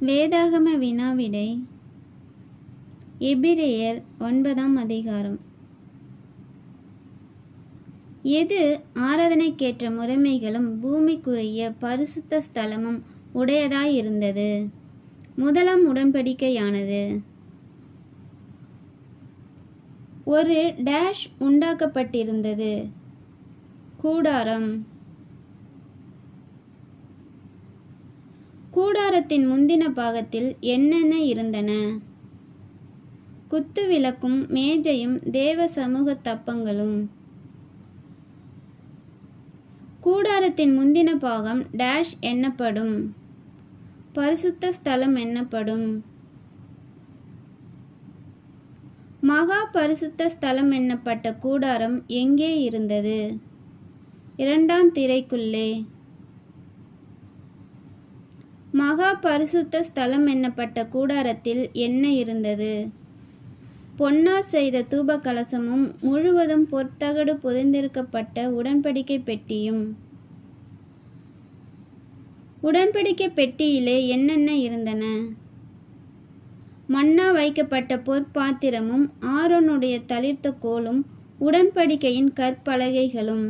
வேதாகம வினாவிடை. எபிரெயர் 9ஆம் அதிகாரம். எது ஆராதனைக்கேற்ற முறைமைகளும் பூமிக்குரிய பரிசுத்த ஸ்தலமும் உடையதாயிருந்தது? முதலாம் உடன்படிக்கையானது. ஒரு டேஷ் உண்டாக்கப்பட்டிருந்தது. கூடாரம். கூடாரத்தின் முந்தின பாகத்தில் என்னென்ன இருந்தன? குத்துவிளக்கும் மேஜையும் தேவ சமூக தப்பங்களும். கூடாரத்தின் முந்தின பாகம் டேஷ் என்னப்படும்? பரிசுத்த ஸ்தலம் என்னப்படும். மகா பரிசுத்த ஸ்தலம் என்னப்பட்ட கூடாரம் எங்கே இருந்தது? 2ஆம் திரைக்குள்ளே. மகா பரிசுத்த ஸ்தலம் என்னப்பட்ட கூடாரத்தில் என்ன இருந்தது? பொன்னார் செய்த தூப கலசமும் முழுவதும் பொற்தகடு புதைந்திருக்கப்பட்ட உடன்படிக்கை பெட்டியும். உடன்படிக்கை பெட்டியிலே என்னென்ன இருந்தன? மன்னா வைக்கப்பட்ட பொற்பாத்திரமும் ஆரோனுடைய தளிர்த்த கோலும் உடன்படிக்கையின் கற்பலகைகளும்.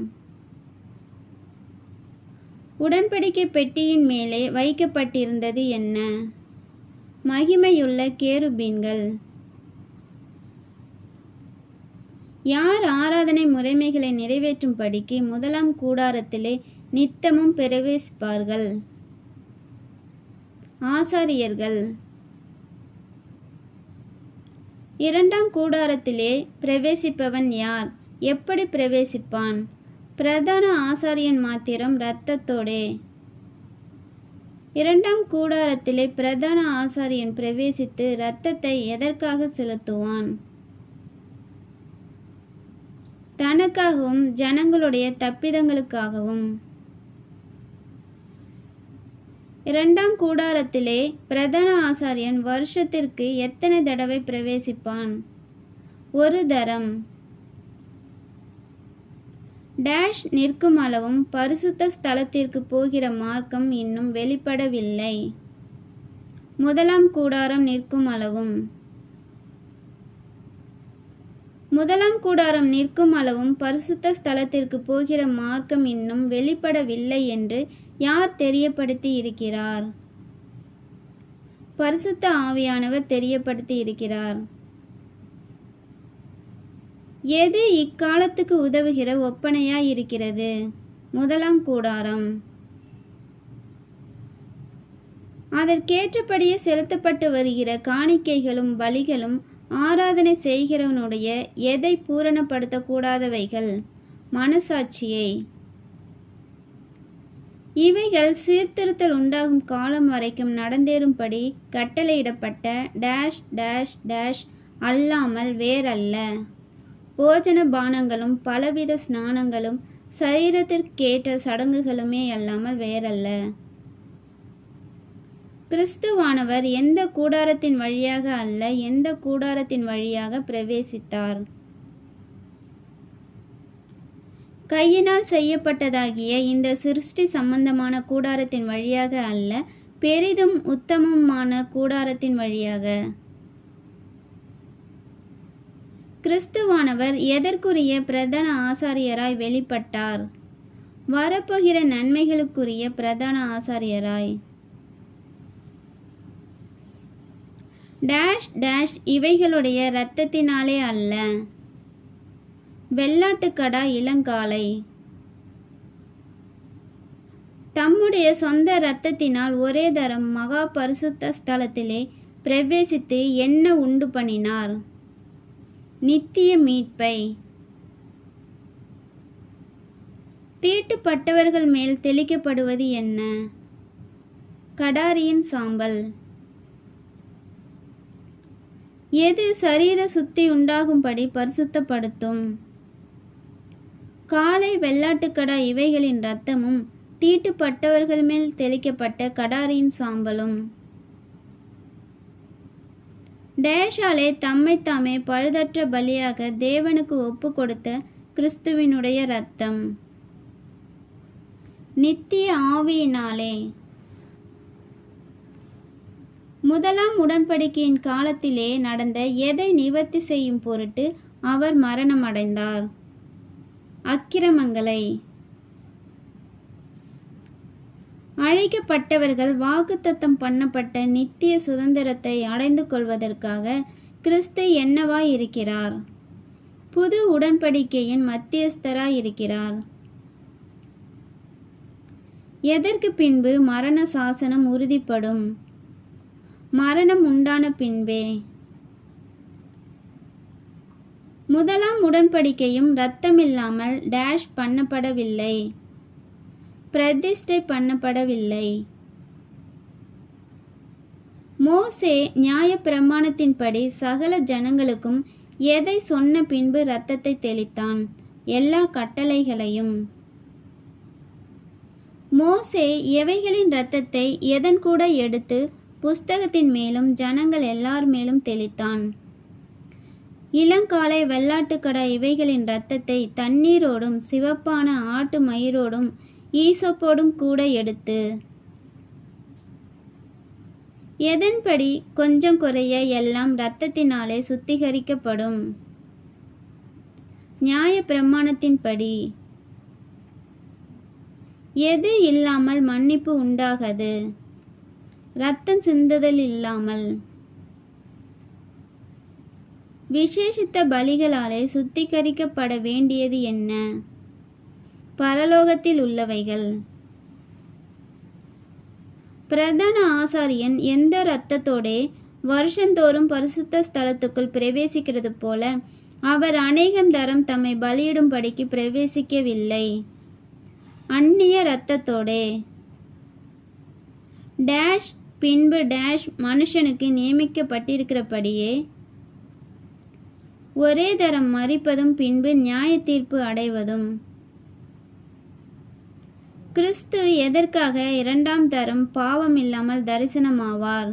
உடன்படிக்கை பெட்டியின் மேலே வைக்கப்பட்டிருந்தது என்ன? மகிமையுள்ள கேருபீன்கள். யார் ஆராதனை முறைமைகளை நிறைவேற்றும்படிக்கு முதலாம் கூடாரத்திலே நித்தமும் பிரவேசிப்பார்கள்? ஆசாரியர்கள். 2ஆம் கூடாரத்திலே பிரவேசிப்பவன் யார்? எப்படி பிரவேசிப்பான்? பிரதான ஆசாரியன் மாத்திரம் இரத்தத்தோடே. 2ஆம் கூடாரத்திலே பிரதான ஆசாரியன் பிரவேசித்து இரத்தத்தை எதற்காக செலுத்துவான்? தனக்காகவும் ஜனங்களுடைய தப்பிதங்களுக்காகவும். 2ஆம் கூடாரத்திலே பிரதான ஆசாரியன் வருஷத்திற்கு எத்தனை தடவை பிரவேசிப்பான்? ஒரு தரம். டேஷ் நிற்கும் அளவும் பரிசுத்த ஸ்தலத்திற்கு போகிற மார்க்கம் இன்னும் வெளிப்படவில்லை. முதலாம் கூடாரம் நிற்கும் அளவும். முதலாம் கூடாரம் நிற்கும் அளவும் பரிசுத்த ஸ்தலத்திற்கு போகிற மார்க்கம் இன்னும் வெளிப்படவில்லை என்று யார் தெரியப்படுத்தி இருக்கிறார்? பரிசுத்த ஆவியானவர் தெரியப்படுத்தி இருக்கிறார். எது இக்காலத்துக்கு உதவுகிற ஒப்பனையாய் இருக்கிறது? முதலாம் கூடாரம். அதற்கேற்றபடியே செலுத்தப்பட்டு வருகிற காணிக்கைகளும் பலிகளும் ஆராதனை செய்கிறவனுடைய எதை பூரணப்படுத்தக்கூடாதவைகள்? மனசாட்சியை. இவைகள் சீர்திருத்தல் உண்டாகும் காலம் வரைக்கும் நடந்தேறும்படி கட்டளையிடப்பட்ட டேஷ் டேஷ் டேஷ் அல்லாமல் வேறல்ல. போஜன பானங்களும் பலவித ஸ்நானங்களும் சரீரத்திற்கேற்ற சடங்குகளுமே அல்லாமல் வேறல்ல. கிறிஸ்துவானவர் எந்த கூடாரத்தின் வழியாக அல்ல, எந்த கூடாரத்தின் வழியாக பிரவேசித்தார்? கையினால் செய்யப்பட்டதாகிய இந்த சிருஷ்டி சம்பந்தமான கூடாரத்தின் வழியாக அல்ல, பெரிதும் உத்தமமான கூடாரத்தின் வழியாக. கிறிஸ்துவானவர் எதற்குரிய பிரதான ஆசாரியராய் வெளிப்பட்டார்? வரப்போகிற நன்மைகளுக்குரிய பிரதான ஆசாரியராய். டேஷ் டேஷ் இவைகளுடைய இரத்தத்தினாலே அல்ல. வெள்ளாட்டுக்கடா இளங்காளை. தம்முடைய சொந்த இரத்தத்தினால் ஒரே தரம் மகா பரிசுத்த ஸ்தலத்திலே பிரவேசித்து என்ன உண்டு பண்ணினார்? நித்திய மீட்பை. தீட்டுப்பட்டவர்கள் மேல் தெளிக்கப்படுவது என்ன? கடாரியின் சாம்பல். எது சரீர சுத்தி உண்டாகும்படி பரிசுத்தப்படுத்தும்? காளை வெள்ளாட்டுக்கடா இவைகளின் இரத்தமும் தீட்டுப்பட்டவர்கள் மேல் தெளிக்கப்பட்ட கடாரியின் சாம்பலும். டேஷாலே தம்மைத்தாமே பழுதற்ற பலியாக தேவனுக்கு ஒப்பு கொடுத்த கிறிஸ்துவினுடைய இரத்தம். நித்திய ஆவியினாலே. முதலாம் உடன்படிக்கையின் காலத்திலே நடந்த எதை நிவர்த்தி செய்யும் பொருட்டு அவர் மரணமடைந்தார்? அக்கிரமங்களை. அழைக்கப்பட்டவர்கள் வாக்குத்தத்தம் பண்ணப்பட்ட நித்திய சுதந்திரத்தை அடைந்து கொள்வதற்காக கிறிஸ்து என்னவாய் இருக்கிறார்? புது உடன்படிக்கையின் மத்தியஸ்தராய் இருக்கிறார். எதற்கு பின்பு மரண சாசனம் உறுதிப்படும்? மரணம் உண்டான பின்பே. முதலாம் உடன்படிக்கையும் இரத்தமில்லாமல் டேஷ் பண்ணப்படவில்லை, பிரதிஷ்டை பண்ணப்படவில்லை. மோசே நியாய பிரமாணத்தின்படி சகல ஜனங்களுக்கும் எதை சொன்ன பின்பு இரத்தத்தை தெளித்தான்? எல்லா கட்டளைகளையும். மோசே எவைகளின் இரத்தத்தை எதன் கூட எடுத்து புஸ்தகத்தின் மேலும் ஜனங்கள் எல்லார் மேலும் தெளித்தான்? இளங்காளை வெள்ளாட்டுக்கடா இவைகளின் இரத்தத்தை தண்ணீரோடும் சிவப்பான ஆட்டு மயிரோடும் ஈசப்போடும் கூட எடுத்து. எதன்படி? கொஞ்சம் குறைய எல்லாம் இரத்தத்தினாலே சுத்திகரிக்கப்படும். நியாய பிரமாணத்தின்படி. எது இல்லாமல் மன்னிப்பு உண்டாகாது? இரத்தம் சிந்துதல் இல்லாமல். விசேஷித்த பலிகளாலே சுத்திகரிக்கப்பட வேண்டியது என்ன? பரலோகத்தில் உள்ளவைகள். பிரதான ஆசாரியன் எந்த இரத்தத்தோடே வருஷந்தோறும் பரிசுத்த ஸ்தலத்துக்குள் பிரவேசிக்கிறது போல அவர் அநேகம் தரம் தம்மை பலியிடும்படிக்கு பிரவேசிக்கவில்லை. அந்நிய இரத்தத்தோடே. டேஷ் பின்பு டேஷ் மனுஷனுக்கு நியமிக்கப்பட்டிருக்கிறபடியே ஒரே தரம் மரிப்பதும் பின்பு நியாய தீர்ப்பு அடைவதும். கிறிஸ்து எதற்காக இரண்டாம் தரம் பாவம் இல்லாமல் தரிசனமாவார்?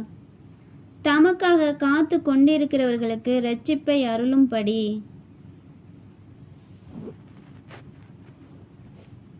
தமக்காக காத்து கொண்டிருக்கிறவர்களுக்கு இரட்சிப்பை அருளும்படி.